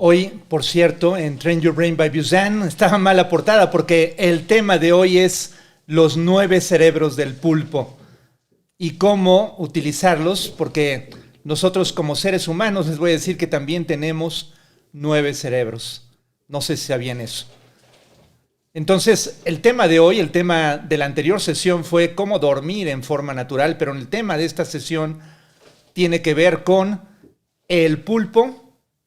Hoy, por cierto, en Train Your Brain by Buzan estaba mal la portada porque el tema de hoy es los 9 cerebros del pulpo y cómo utilizarlos, porque nosotros como seres humanos les voy a decir que también tenemos 9 cerebros. No sé si sabían eso. Entonces, el tema de hoy, el tema de la anterior sesión fue cómo dormir en forma natural, pero el tema de esta sesión tiene que ver con el pulpo,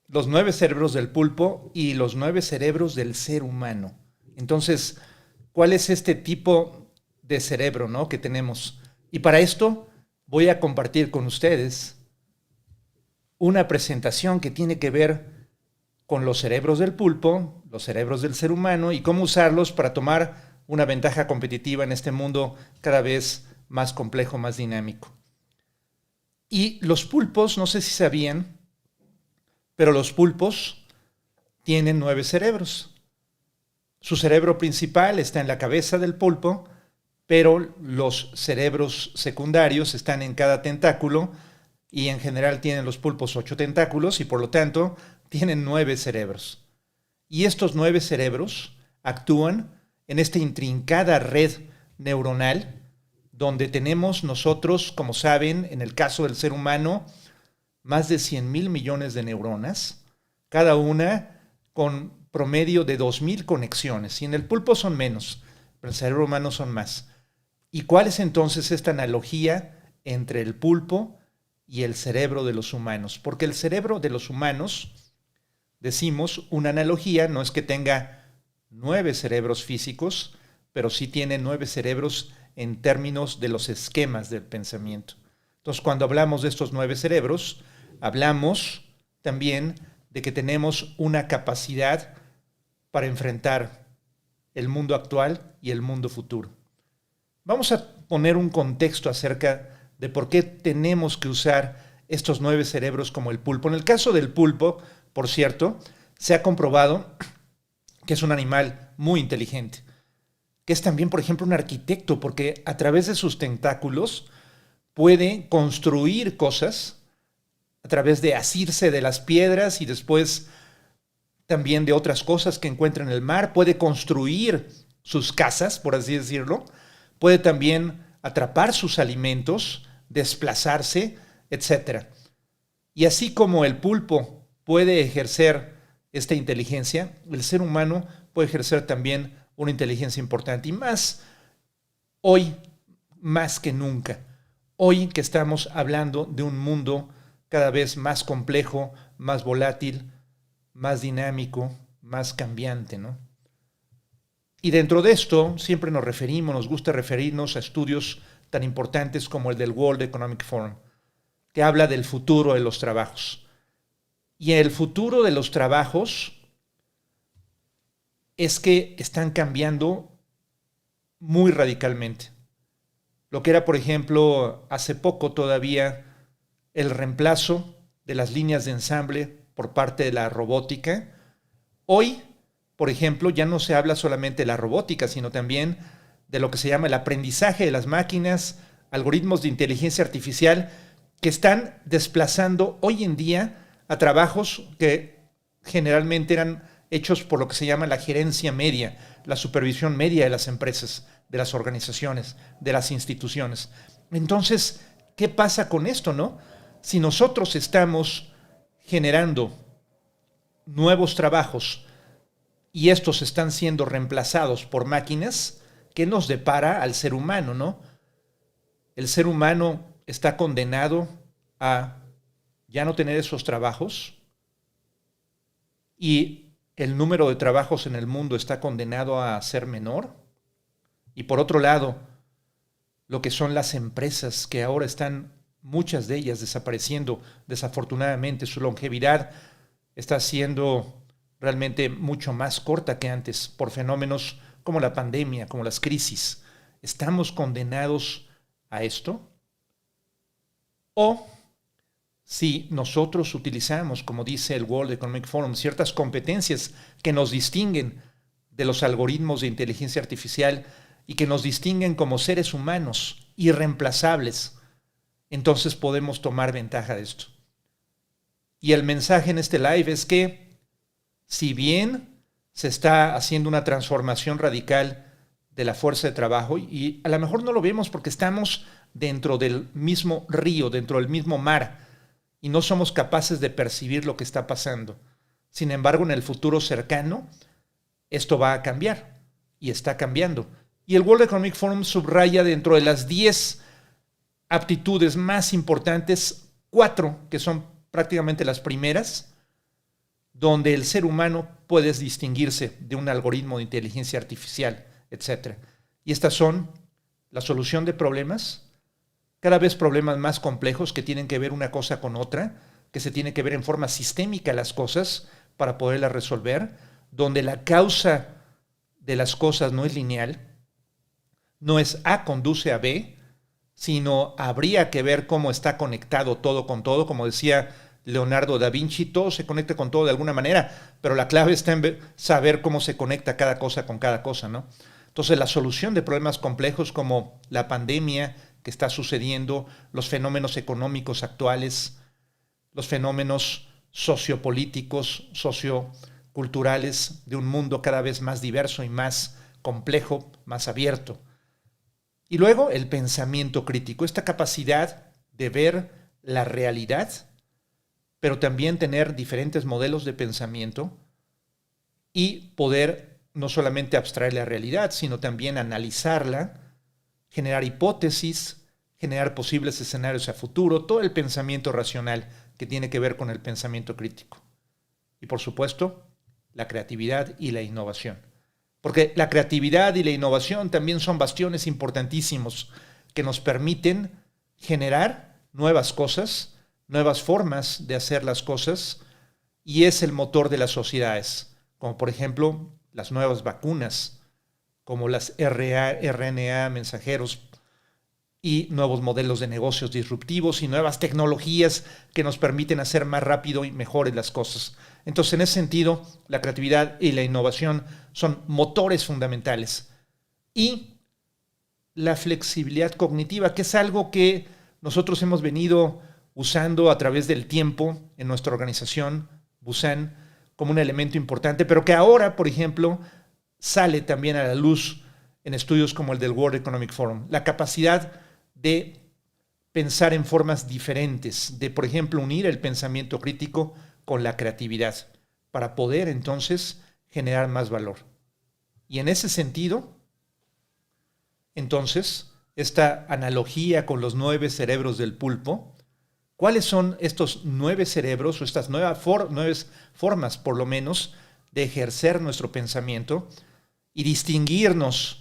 los 9 cerebros del pulpo y los 9 cerebros del ser humano. Entonces, ¿cuál es este tipo de cerebro, ¿no?, que tenemos? Y para esto voy a compartir con ustedes una presentación que tiene que ver con los cerebros del pulpo, los cerebros del ser humano y cómo usarlos para tomar una ventaja competitiva en este mundo cada vez más complejo, más dinámico. Y los pulpos, no sé si sabían, pero los pulpos tienen 9 cerebros. Su cerebro principal está en la cabeza del pulpo, pero los cerebros secundarios están en cada tentáculo y en general tienen los pulpos 8 tentáculos y por lo tanto tienen 9 cerebros. Y estos 9 cerebros actúan en esta intrincada red neuronal donde tenemos nosotros, como saben, en el caso del ser humano, más de 100,000 millones de neuronas, cada una con promedio de 2,000 conexiones. Y en el pulpo son menos, pero en el cerebro humano son más. ¿Y cuál es entonces esta analogía entre el pulpo y el cerebro de los humanos? Porque el cerebro de los humanos, decimos, una analogía, no es que tenga 9 cerebros físicos, pero sí tiene 9 cerebros en términos de los esquemas del pensamiento. Entonces, cuando hablamos de estos 9 cerebros, hablamos también de que tenemos una capacidad para enfrentar el mundo actual y el mundo futuro. Vamos a poner un contexto acerca de por qué tenemos que usar estos 9 cerebros como el pulpo. En el caso del pulpo, por cierto, se ha comprobado que es un animal muy inteligente, que es también, por ejemplo, un arquitecto, porque a través de sus tentáculos puede construir cosas a través de asirse de las piedras y después también de otras cosas que encuentra en el mar. Puede construir sus casas, por así decirlo. Puede también atrapar sus alimentos, desplazarse, etc. Y así como el pulpo puede ejercer esta inteligencia, el ser humano puede ejercer también una inteligencia importante. Y más hoy, más que nunca. Hoy que estamos hablando de un mundo cada vez más complejo, más volátil, más dinámico, más cambiante, ¿no? Y dentro de esto siempre nos gusta referirnos a estudios tan importantes como el del World Economic Forum, que habla del futuro de los trabajos. Y el futuro de los trabajos es que están cambiando muy radicalmente. Lo que era, por ejemplo, hace poco todavía el reemplazo de las líneas de ensamble por parte de la robótica. Hoy, por ejemplo, ya no se habla solamente de la robótica, sino también de lo que se llama el aprendizaje de las máquinas, algoritmos de inteligencia artificial que están desplazando hoy en día a trabajos que generalmente eran hechos por lo que se llama la gerencia media, la supervisión media de las empresas, de las organizaciones, de las instituciones. Entonces, ¿qué pasa con esto, no? Si nosotros estamos generando nuevos trabajos y estos están siendo reemplazados por máquinas, ¿qué nos depara al ser humano, no? El ser humano está condenado a ya no tener esos trabajos y el número de trabajos en el mundo está condenado a ser menor. Y por otro lado, lo que son las empresas que ahora están, muchas de ellas desapareciendo, desafortunadamente, su longevidad está siendo realmente mucho más corta que antes por fenómenos como la pandemia, como las crisis. ¿Estamos condenados a esto? O si nosotros utilizamos, como dice el World Economic Forum, ciertas competencias que nos distinguen de los algoritmos de inteligencia artificial y que nos distinguen como seres humanos irreemplazables, entonces podemos tomar ventaja de esto. Y el mensaje en este live es que si bien se está haciendo una transformación radical de la fuerza de trabajo, y a lo mejor no lo vemos porque estamos dentro del mismo río, dentro del mismo mar, y no somos capaces de percibir lo que está pasando. Sin embargo, en el futuro cercano, esto va a cambiar, y está cambiando. Y el World Economic Forum subraya dentro de las 10 aptitudes más importantes, 4 que son prácticamente las primeras, donde el ser humano puede distinguirse de un algoritmo de inteligencia artificial, etc. Y estas son la solución de problemas, cada vez problemas más complejos que tienen que ver una cosa con otra, que se tiene que ver en forma sistémica las cosas para poderlas resolver, donde la causa de las cosas no es lineal, no es A conduce a B, sino habría que ver cómo está conectado todo con todo, como decía Leonardo da Vinci, todo se conecta con todo de alguna manera, pero la clave está en saber cómo se conecta cada cosa con cada cosa, ¿no? Entonces, la solución de problemas complejos como la pandemia que está sucediendo, los fenómenos económicos actuales, los fenómenos sociopolíticos, socioculturales de un mundo cada vez más diverso y más complejo, más abierto. Y luego el pensamiento crítico, esta capacidad de ver la realidad, pero también tener diferentes modelos de pensamiento y poder no solamente abstraer la realidad, sino también analizarla, generar hipótesis, generar posibles escenarios a futuro, todo el pensamiento racional que tiene que ver con el pensamiento crítico. Y por supuesto, la creatividad y la innovación. Porque la creatividad y la innovación también son bastiones importantísimos que nos permiten generar nuevas cosas, nuevas formas de hacer las cosas, y es el motor de las sociedades, como por ejemplo las nuevas vacunas, como las RNA mensajeros, y nuevos modelos de negocios disruptivos y nuevas tecnologías que nos permiten hacer más rápido y mejores las cosas. Entonces, en ese sentido, la creatividad y la innovación son motores fundamentales. Y la flexibilidad cognitiva, que es algo que nosotros hemos venido usando a través del tiempo en nuestra organización, Busan, como un elemento importante, pero que ahora, por ejemplo, sale también a la luz en estudios como el del World Economic Forum. La capacidad de pensar en formas diferentes, de, por ejemplo, unir el pensamiento crítico con la creatividad, para poder entonces generar más valor. Y en ese sentido, entonces, esta analogía con los 9 cerebros del pulpo, ¿cuáles son estos 9 cerebros o estas 9 formas, por lo menos, de ejercer nuestro pensamiento y distinguirnos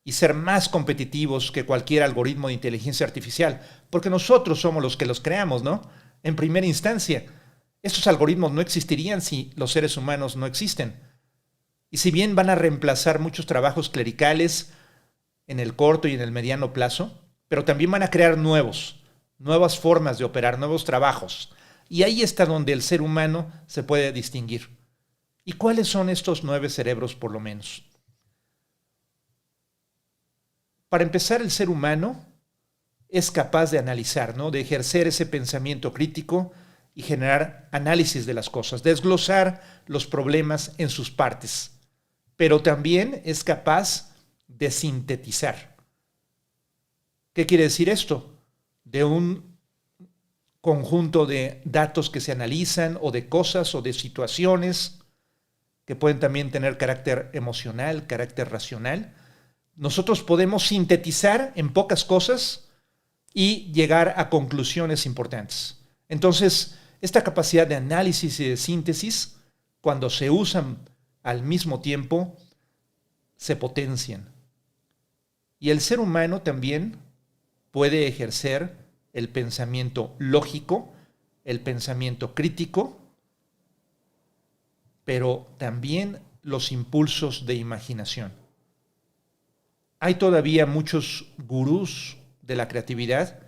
y ser más competitivos que cualquier algoritmo de inteligencia artificial? Porque nosotros somos los que los creamos, ¿no? En primera instancia, estos algoritmos no existirían si los seres humanos no existen. Y si bien van a reemplazar muchos trabajos clericales en el corto y en el mediano plazo, pero también van a crear nuevas formas de operar, nuevos trabajos. Y ahí está donde el ser humano se puede distinguir. ¿Y cuáles son estos 9 cerebros, por lo menos? Para empezar, el ser humano es capaz de analizar, ¿no? De ejercer ese pensamiento crítico y generar análisis de las cosas, desglosar los problemas en sus partes, pero también es capaz de sintetizar. ¿Qué quiere decir esto? De un conjunto de datos que se analizan, o de cosas o de situaciones que pueden también tener carácter emocional, carácter racional. Nosotros podemos sintetizar en pocas cosas y llegar a conclusiones importantes. Entonces, esta capacidad de análisis y de síntesis, cuando se usan al mismo tiempo, se potencian. Y el ser humano también puede ejercer el pensamiento lógico, el pensamiento crítico, pero también los impulsos de imaginación. Hay todavía muchos gurús de la creatividad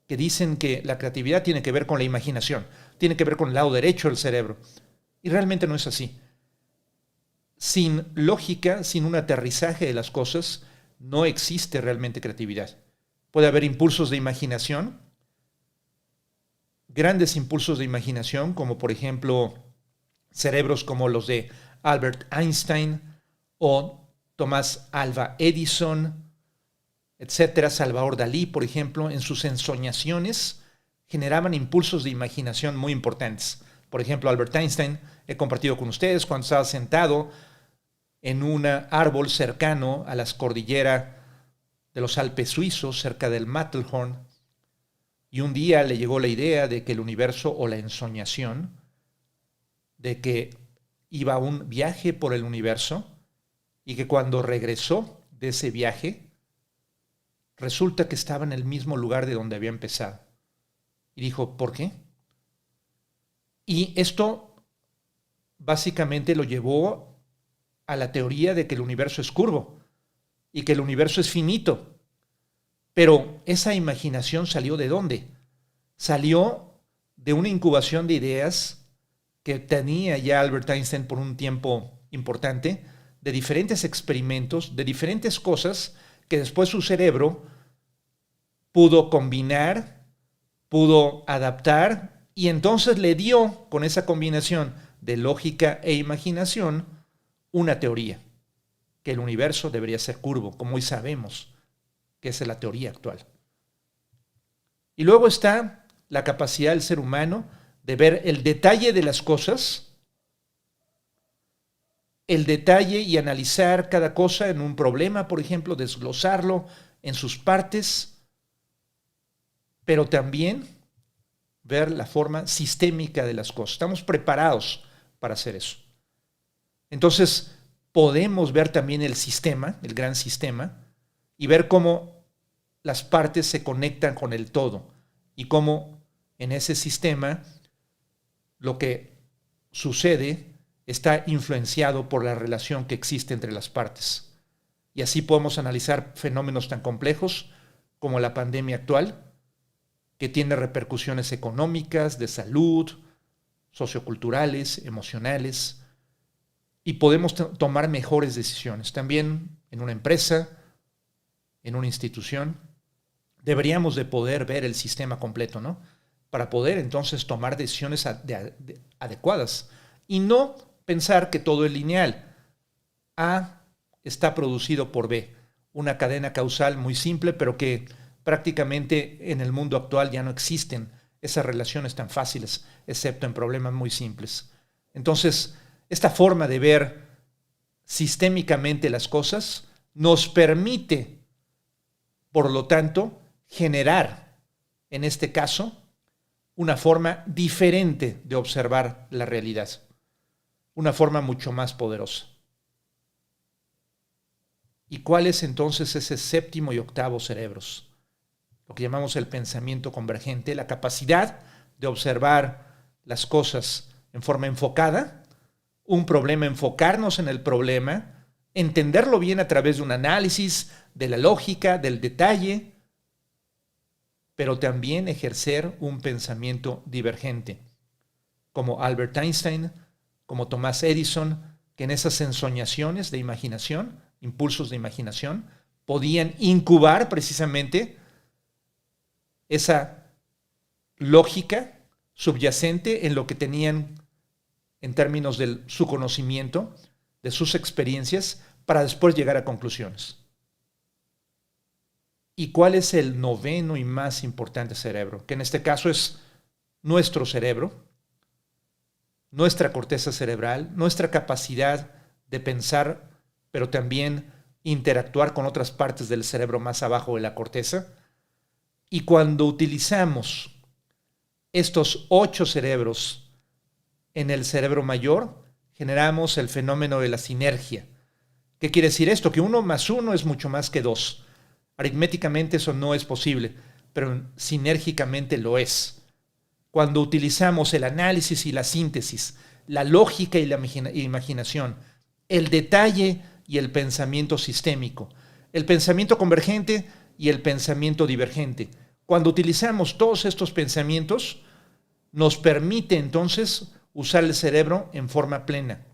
que dicen que la creatividad tiene que ver con la imaginación, tiene que ver con el lado derecho del cerebro. Y realmente no es así. Sin lógica, sin un aterrizaje de las cosas, no existe realmente creatividad. Puede haber impulsos de imaginación, grandes impulsos de imaginación, como por ejemplo cerebros como los de Albert Einstein o Thomas Alva Edison, etcétera, Salvador Dalí, por ejemplo, en sus ensoñaciones generaban impulsos de imaginación muy importantes. Por ejemplo, Albert Einstein, he compartido con ustedes cuando estaba sentado en un árbol cercano a las cordilleras de los Alpes suizos, cerca del Matterhorn, y un día le llegó la idea de que el universo, o la ensoñación, de que iba a un viaje por el universo y que cuando regresó de ese viaje, resulta que estaba en el mismo lugar de donde había empezado. Y dijo, ¿por qué? Y esto básicamente lo llevó a la teoría de que el universo es curvo y que el universo es finito. Pero esa imaginación salió ¿de dónde? Salió de una incubación de ideas que tenía ya Albert Einstein por un tiempo importante, de diferentes experimentos, de diferentes cosas que después su cerebro pudo combinar, pudo adaptar, y entonces le dio, con esa combinación de lógica e imaginación, una teoría, que el universo debería ser curvo, como hoy sabemos que esa es la teoría actual. Y luego está la capacidad del ser humano de ver el detalle de las cosas, el detalle y analizar cada cosa en un problema, por ejemplo, desglosarlo en sus partes, pero también ver la forma sistémica de las cosas. Estamos preparados para hacer eso. Entonces, podemos ver también el sistema, el gran sistema, y ver cómo las partes se conectan con el todo y cómo en ese sistema lo que sucede está influenciado por la relación que existe entre las partes. Y así podemos analizar fenómenos tan complejos como la pandemia actual, que tiene repercusiones económicas, de salud, socioculturales, emocionales, y podemos tomar mejores decisiones. También en una empresa, en una institución, deberíamos de poder ver el sistema completo, ¿no? Para poder entonces tomar decisiones adecuadas y no pensar que todo es lineal. A está producido por B, una cadena causal muy simple, pero que prácticamente en el mundo actual ya no existen esas relaciones tan fáciles, excepto en problemas muy simples. Entonces, esta forma de ver sistémicamente las cosas nos permite, por lo tanto, generar, en este caso, una forma diferente de observar la realidad, una forma mucho más poderosa. ¿Y cuál es entonces ese séptimo y octavo cerebros? Lo que llamamos el pensamiento convergente, la capacidad de observar las cosas en forma enfocada, un problema, enfocarnos en el problema, entenderlo bien a través de un análisis, de la lógica, del detalle, pero también ejercer un pensamiento divergente, como Albert Einstein, como Thomas Edison, que en esas ensoñaciones de imaginación, impulsos de imaginación, podían incubar precisamente esa lógica subyacente en lo que tenían en términos de su conocimiento, de sus experiencias, para después llegar a conclusiones. ¿Y cuál es el noveno y más importante cerebro? Que en este caso es nuestro cerebro, nuestra corteza cerebral, nuestra capacidad de pensar, pero también interactuar con otras partes del cerebro más abajo de la corteza. Y cuando utilizamos estos 8 cerebros en el cerebro mayor, generamos el fenómeno de la sinergia. ¿Qué quiere decir esto? Que 1 más 1 es mucho más que 2. Aritméticamente eso no es posible, pero sinérgicamente lo es. Cuando utilizamos el análisis y la síntesis, la lógica y la imaginación, el detalle y el pensamiento sistémico, el pensamiento convergente y el pensamiento divergente. Cuando utilizamos todos estos pensamientos, nos permite entonces usar el cerebro en forma plena.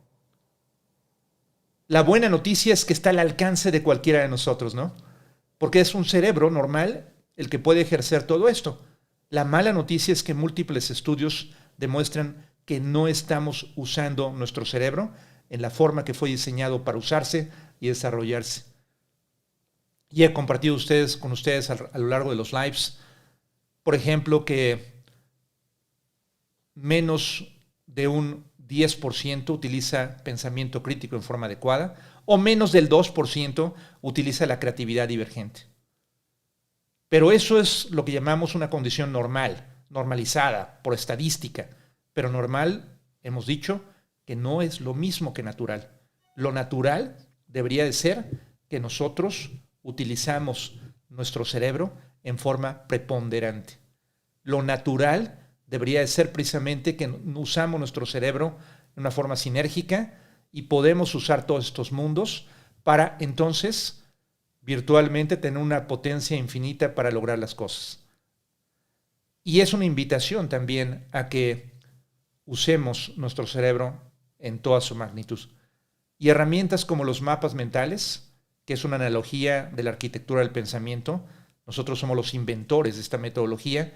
La buena noticia es que está al alcance de cualquiera de nosotros, ¿no? Porque es un cerebro normal el que puede ejercer todo esto. La mala noticia es que múltiples estudios demuestran que no estamos usando nuestro cerebro en la forma que fue diseñado para usarse y desarrollarse. Y he compartido con ustedes a lo largo de los lives, por ejemplo, que menos de un 10% utiliza pensamiento crítico en forma adecuada, o menos del 2% utiliza la creatividad divergente. Pero eso es lo que llamamos una condición normal, normalizada por estadística. Pero normal, hemos dicho, que no es lo mismo que natural. Lo natural debería de ser que nosotros utilizamos nuestro cerebro en forma preponderante. Lo natural debería de ser precisamente que usamos nuestro cerebro de una forma sinérgica y podemos usar todos estos mundos para entonces virtualmente tener una potencia infinita para lograr las cosas. Y es una invitación también a que usemos nuestro cerebro en toda su magnitud. Y herramientas como los mapas mentales, que es una analogía de la arquitectura del pensamiento. Nosotros somos los inventores de esta metodología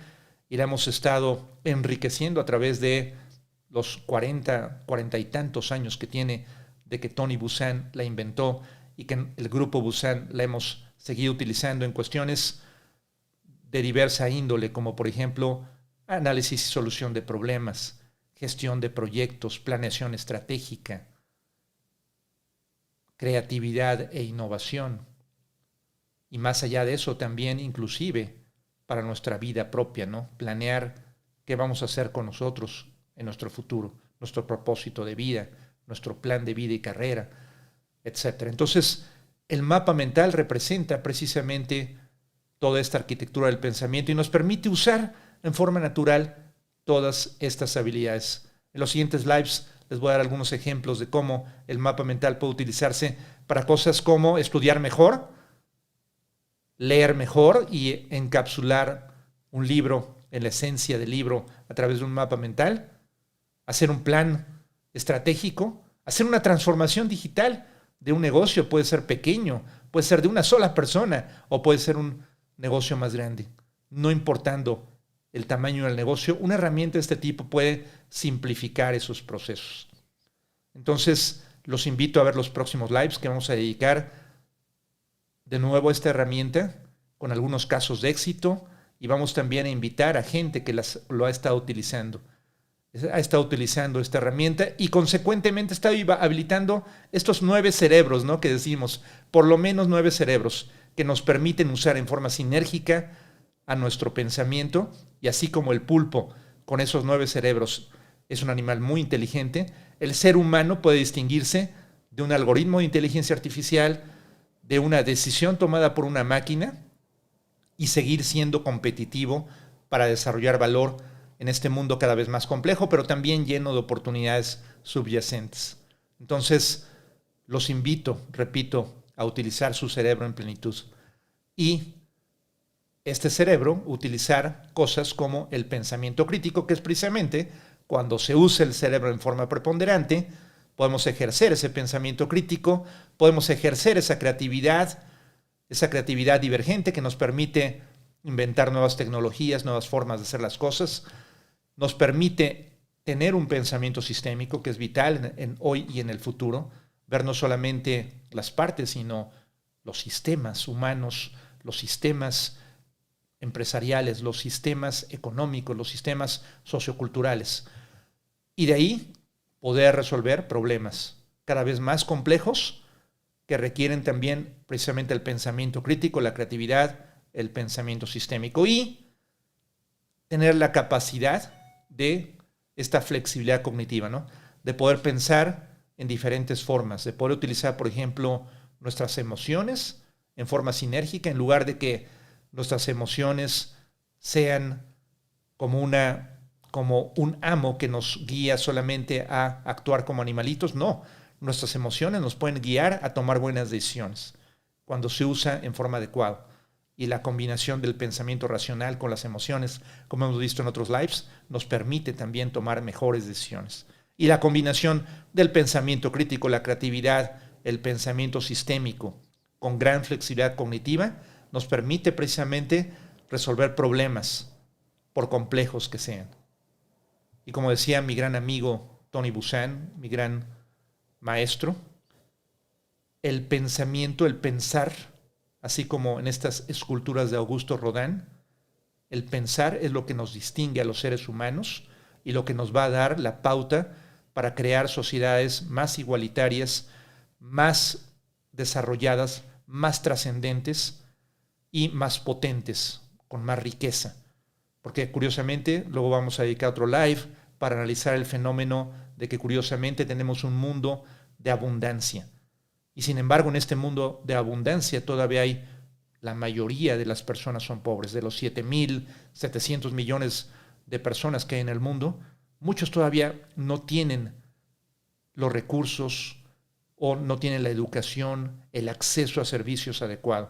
y la hemos estado enriqueciendo a través de los 40 y tantos años que tiene de que Tony Buzan la inventó y que el grupo Buzan la hemos seguido utilizando en cuestiones de diversa índole, como por ejemplo análisis y solución de problemas, gestión de proyectos, planeación estratégica, creatividad e innovación. Y más allá de eso también inclusive para nuestra vida propia, ¿no? Planear qué vamos a hacer con nosotros en nuestro futuro, nuestro propósito de vida, nuestro plan de vida y carrera, etc. Entonces, el mapa mental representa precisamente toda esta arquitectura del pensamiento y nos permite usar en forma natural todas estas habilidades. En los siguientes lives les voy a dar algunos ejemplos de cómo el mapa mental puede utilizarse para cosas como estudiar mejor, leer mejor y encapsular un libro en la esencia del libro a través de un mapa mental, hacer un plan estratégico, hacer una transformación digital de un negocio. Puede ser pequeño, puede ser de una sola persona o puede ser un negocio más grande. No importando el tamaño del negocio, una herramienta de este tipo puede simplificar esos procesos. Entonces, los invito a ver los próximos lives que vamos a dedicar de nuevo a esta herramienta con algunos casos de éxito y vamos también a invitar a gente que lo ha estado utilizando. Ha estado utilizando esta herramienta y consecuentemente está habilitando estos 9 cerebros, ¿no? Que decimos, por lo menos 9 cerebros que nos permiten usar en forma sinérgica a nuestro pensamiento, y así como el pulpo con esos 9 cerebros es un animal muy inteligente, el ser humano puede distinguirse de un algoritmo de inteligencia artificial, de una decisión tomada por una máquina y seguir siendo competitivo para desarrollar valor en este mundo cada vez más complejo, pero también lleno de oportunidades subyacentes. Entonces, los invito, repito, a utilizar su cerebro en plenitud. Y este cerebro, utilizar cosas como el pensamiento crítico, que es precisamente cuando se usa el cerebro en forma preponderante, podemos ejercer ese pensamiento crítico, podemos ejercer esa creatividad divergente que nos permite inventar nuevas tecnologías, nuevas formas de hacer las cosas, nos permite tener un pensamiento sistémico que es vital en hoy y en el futuro, ver no solamente las partes, sino los sistemas humanos, los sistemas empresariales, los sistemas económicos, los sistemas socioculturales. Y de ahí poder resolver problemas cada vez más complejos que requieren también precisamente el pensamiento crítico, la creatividad, el pensamiento sistémico y tener la capacidad de esta flexibilidad cognitiva, ¿no? De poder pensar en diferentes formas, de poder utilizar, por ejemplo, nuestras emociones en forma sinérgica, en lugar de que nuestras emociones sean como un amo que nos guía solamente a actuar como animalitos. No, nuestras emociones nos pueden guiar a tomar buenas decisiones cuando se usa en forma adecuada. Y la combinación del pensamiento racional con las emociones, como hemos visto en otros lives, nos permite también tomar mejores decisiones. Y la combinación del pensamiento crítico, la creatividad, el pensamiento sistémico, con gran flexibilidad cognitiva, nos permite precisamente resolver problemas, por complejos que sean. Y como decía mi gran amigo Tony Buzan, mi gran maestro, el pensamiento, el pensar, así como en estas esculturas de Augusto Rodin, el pensar es lo que nos distingue a los seres humanos y lo que nos va a dar la pauta para crear sociedades más igualitarias, más desarrolladas, más trascendentes y más potentes, con más riqueza. Porque curiosamente, luego vamos a dedicar otro live para analizar el fenómeno de que curiosamente tenemos un mundo de abundancia. Y sin embargo, en este mundo de abundancia todavía hay, la mayoría de las personas son pobres. De los 7.700 millones de personas que hay en el mundo, muchos todavía no tienen los recursos o no tienen la educación, el acceso a servicios adecuados.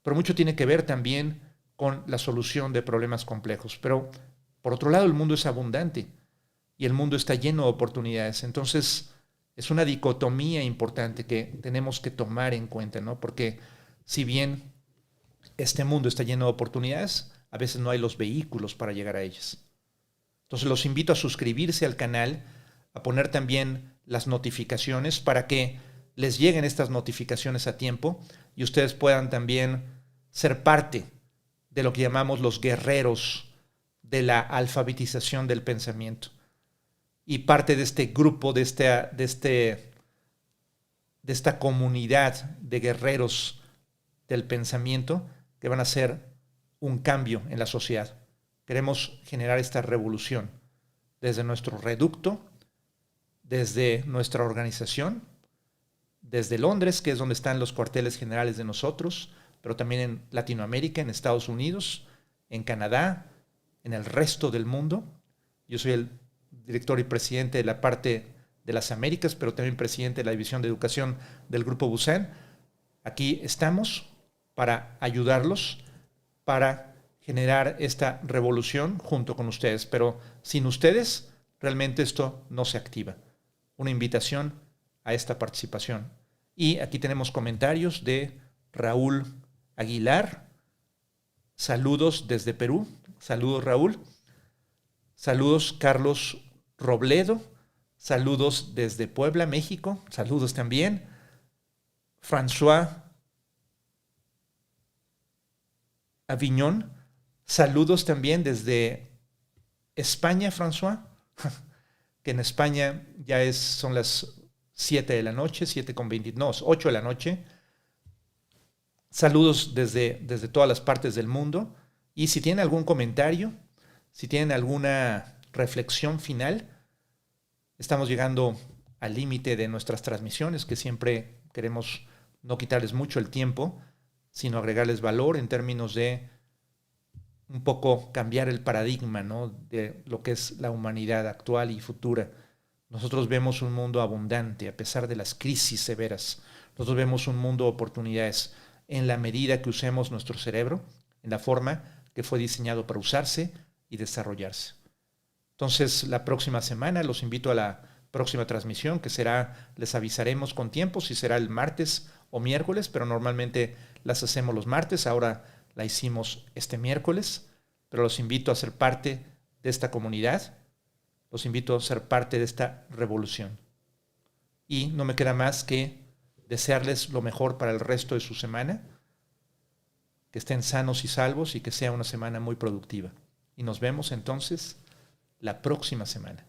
Pero mucho tiene que ver también con la solución de problemas complejos. Pero, por otro lado, el mundo es abundante y el mundo está lleno de oportunidades. Entonces, es una dicotomía importante que tenemos que tomar en cuenta, ¿no? Porque si bien este mundo está lleno de oportunidades, a veces no hay los vehículos para llegar a ellas. Entonces, los invito a suscribirse al canal, a poner también las notificaciones para que les lleguen estas notificaciones a tiempo y ustedes puedan también ser parte de lo que llamamos los guerreros de la alfabetización del pensamiento y parte de este grupo, de esta comunidad de guerreros del pensamiento que van a hacer un cambio en la sociedad. Queremos generar esta revolución desde nuestro reducto, desde nuestra organización, desde Londres, que es donde están los cuarteles generales de nosotros, pero también en Latinoamérica, en Estados Unidos, en Canadá, en el resto del mundo. Yo soy el director y presidente de la parte de las Américas, pero también presidente de la División de Educación del Grupo Buzan. Aquí estamos para ayudarlos, para generar esta revolución junto con ustedes. Pero sin ustedes, realmente esto no se activa. Una invitación a esta participación. Y aquí tenemos comentarios de Raúl Aguilar. Saludos desde Perú. Saludos, Raúl. Saludos, Carlos Robledo. Saludos desde Puebla, México. Saludos también. François Aviñón. Saludos también desde España, François. Que en España ya son las 7 de la noche, 8 de la noche. Saludos desde todas las partes del mundo. Y si tienen algún comentario, si tienen alguna reflexión final, estamos llegando al límite de nuestras transmisiones, que siempre queremos no quitarles mucho el tiempo, sino agregarles valor en términos de un poco cambiar el paradigma, ¿no?, de lo que es la humanidad actual y futura. Nosotros vemos un mundo abundante a pesar de las crisis severas. Nosotros vemos un mundo de oportunidades en la medida que usemos nuestro cerebro, en la forma que fue diseñado para usarse y desarrollarse. Entonces, la próxima semana los invito a la próxima transmisión, que será, les avisaremos con tiempo si será el martes o miércoles, pero normalmente las hacemos los martes. Ahora la hicimos este miércoles, pero los invito a ser parte de esta comunidad, los invito a ser parte de esta revolución. Y no me queda más que desearles lo mejor para el resto de su semana, que estén sanos y salvos y que sea una semana muy productiva. Y nos vemos entonces la próxima semana.